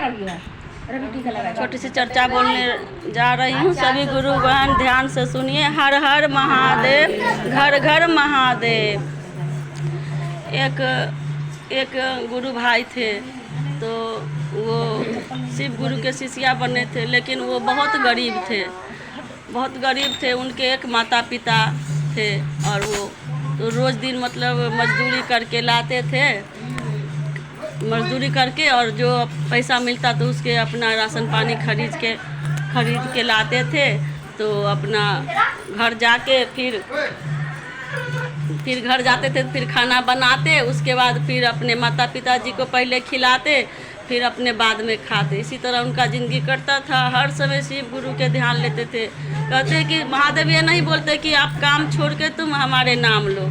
छोटी सी चर्चा बोलने जा रही हूँ। सभी गुरु बहन ध्यान से सुनिए। हर हर महादेव, घर घर महादेव। एक गुरु भाई थे, तो वो शिव गुरु के शिष्या बने थे, लेकिन वो बहुत गरीब थे। उनके एक माता पिता थे और वो तो रोज़ दिन मतलब मजदूरी करके लाते थे, मजदूरी करके और जो पैसा मिलता तो उसके अपना राशन पानी खरीद के लाते थे। तो अपना घर जाके फिर घर जाते थे, फिर खाना बनाते, उसके बाद फिर अपने माता पिताजी को पहले खिलाते, फिर अपने बाद में खाते। इसी तरह उनका ज़िंदगी कटता था। हर समय शिव गुरु के ध्यान लेते थे। कहते कि महादेव ये नहीं बोलते कि आप काम छोड़ के तुम हमारे नाम लो,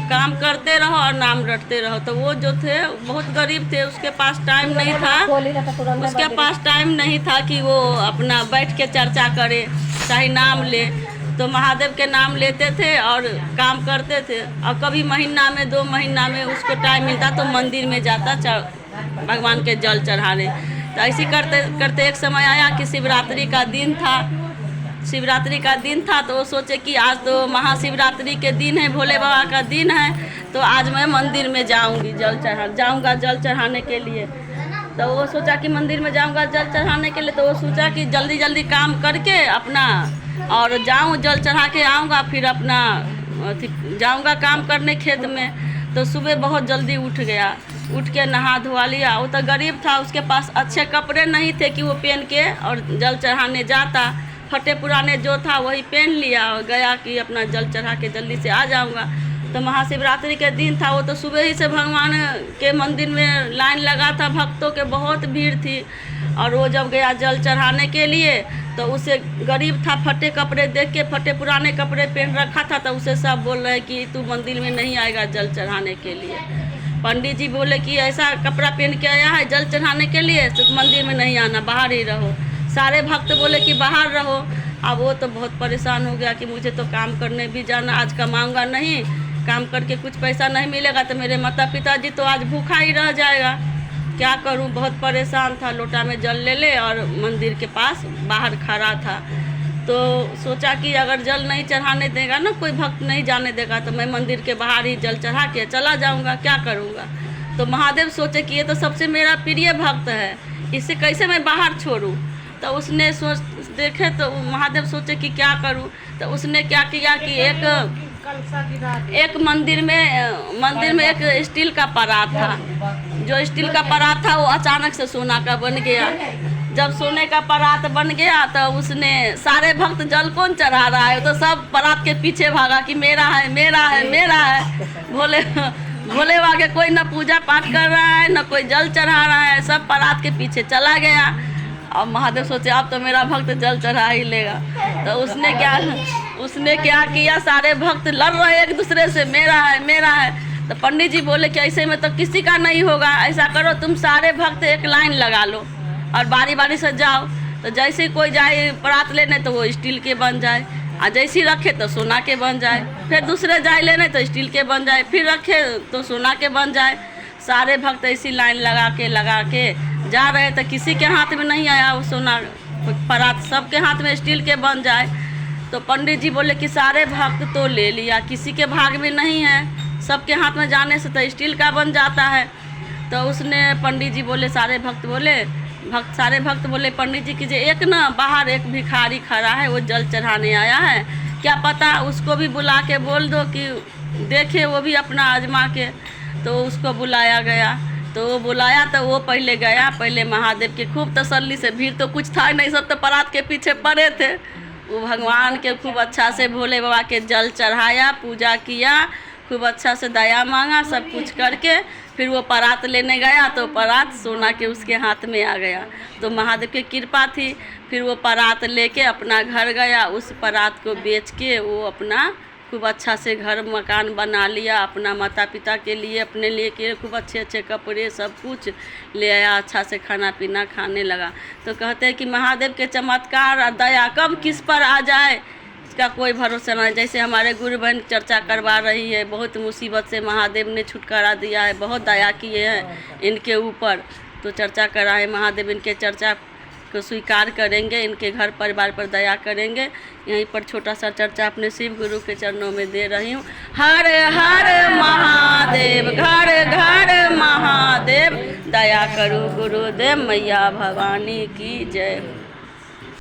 काम करते रहो और नाम रटते रहो। तो वो जो थे बहुत गरीब थे, उसके पास टाइम नहीं था कि वो अपना बैठ के चर्चा करे चाहे नाम ले। तो महादेव के नाम लेते थे और काम करते थे। और कभी महीना में 2 महीना में उसको टाइम मिलता तो मंदिर में जाता भगवान के जल चढ़ाने। तो ऐसे करते करते एक समय आया कि शिवरात्रि का दिन था। तो वो सोचे कि आज तो महाशिवरात्रि के दिन है, भोले बाबा का दिन है, तो आज मैं मंदिर में जाऊंगा जल चढ़ाने के लिए। तो वो सोचा कि मंदिर में जाऊंगा जल चढ़ाने के लिए। तो वो सोचा कि जल्दी जल्दी काम करके अपना और जाऊं, जल चढ़ा के आऊँगा, फिर अपना जाऊँगा काम करने खेत में। तो सुबह बहुत जल्दी उठ के नहा धोवा लिया। वो तो गरीब था, उसके पास अच्छे कपड़े नहीं थे कि वो पहन के और जल चढ़ाने जाता। फटे पुराने जो था वही पहन लिया और गया कि अपना जल चढ़ा के जल्दी से आ जाऊंगा। तो महाशिवरात्रि के दिन था। वो तो सुबह ही से भगवान के मंदिर में लाइन लगा था, भक्तों के बहुत भीड़ थी। और वो जब गया जल चढ़ाने के लिए तो उसे गरीब था, फटे कपड़े देख के, फटे पुराने कपड़े पहन रखा था। तो उसे सब बोल रहे कि तू मंदिर में नहीं आएगा जल चढ़ाने के लिए। पंडित जी बोले कि ऐसा कपड़ा पहन के आया है जल चढ़ाने के लिए, तो मंदिर में नहीं आना, बाहर ही रहो। सारे भक्त बोले कि बाहर रहो। अब वो तो बहुत परेशान हो गया कि मुझे तो काम करने भी जाना, आज कमाऊंगा नहीं, काम करके कुछ पैसा नहीं मिलेगा तो मेरे माता पिताजी तो आज भूखा ही रह जाएगा, क्या करूं। बहुत परेशान था। लोटा में जल ले और मंदिर के पास बाहर खड़ा था। तो सोचा कि अगर जल नहीं चढ़ाने देगा ना, कोई भक्त नहीं जाने देगा, तो मैं मंदिर के बाहर ही जल चढ़ा के चला जाऊंगा, क्या करूंगा। तो महादेव सोचे कि ये तो सबसे मेरा प्रिय भक्त है, इसे कैसे मैं बाहर छोड़ूं। तो उसने देखे तो महादेव सोचे कि क्या करूं। तो उसने क्या किया कि एक मंदिर में एक स्टील का परात था। जो स्टील का परात था वो अचानक से सोना का बन गया। जब सोने का परात बन गया तो उसने सारे भक्त जल कौन चढ़ा रहा है, तो सब परात के पीछे भागा कि मेरा है। भोले बाबा के कोई न पूजा पाठ कर रहा है, न कोई जल चढ़ा रहा है, सब परात के पीछे चला गया। और महादेव सोचे अब तो मेरा भक्त जल चढ़ा ही लेगा। तो उसने क्या किया, सारे भक्त लड़ रहे एक दूसरे से, मेरा है। तो पंडित जी बोले कि ऐसे में तो किसी का नहीं होगा, ऐसा करो तुम सारे भक्त एक लाइन लगा लो और बारी बारी से जाओ। तो जैसे कोई जाए परात लेने तो वो स्टील के बन जाए, और जैसे रखे तो सोना के बन जाए। फिर दूसरे जाए लेने तो स्टील के बन जाए, फिर रखे तो सोना के बन जाए। सारे भक्त ऐसी लाइन लगा के जा रहे, तो किसी के हाथ में नहीं आया वो सोना परात, सबके हाथ में स्टील के बन जाए। तो पंडित जी बोले कि सारे भक्त तो ले लिया, किसी के भाग में नहीं है, सबके हाथ में जाने से तो स्टील का बन जाता है। तो उसने पंडित जी बोले, सारे भक्त बोले पंडित जी कीजिए, एक ना बाहर एक भिखारी खड़ा है, वो जल चढ़ाने आया है, क्या पता उसको भी बुला के बोल दो कि देखे वो भी अपना आजमा के। तो उसको बुलाया गया। तो वो बुलाया तो वो पहले गया, पहले महादेव के खूब तसल्ली से, भीड़ तो कुछ था नहीं, सब तो परात के पीछे पड़े थे। वो भगवान के खूब अच्छा से भोले बाबा के जल चढ़ाया, पूजा किया, खूब अच्छा से दया मांगा, सब कुछ करके फिर वो परात लेने गया। तो परात सोना के उसके हाथ में आ गया। तो महादेव की कृपा थी। फिर वो परात लेके अपना घर गया। उस परात को बेच के वो अपना खूब अच्छा से घर मकान बना लिया, अपना माता पिता के लिए, अपने लिए के खूब अच्छे कपड़े सब कुछ ले आया, अच्छा से खाना पीना खाने लगा। तो कहते हैं कि महादेव के चमत्कार और दया कब किस पर आ जाए इसका कोई भरोसा नहीं। जैसे हमारे गुरु बहन चर्चा करवा रही है, बहुत मुसीबत से महादेव ने छुटकारा दिया है, बहुत दया किए हैं इनके ऊपर। तो चर्चा कराएं महादेव इनके चर्चा को स्वीकार करेंगे, इनके घर परिवार पर दया करेंगे। यहीं पर छोटा सा चर्चा अपने शिव गुरु के चरणों में दे रही हूँ। हर हर महादेव, घर घर महादेव, दया करो गुरुदेव, मैया भवानी की जय।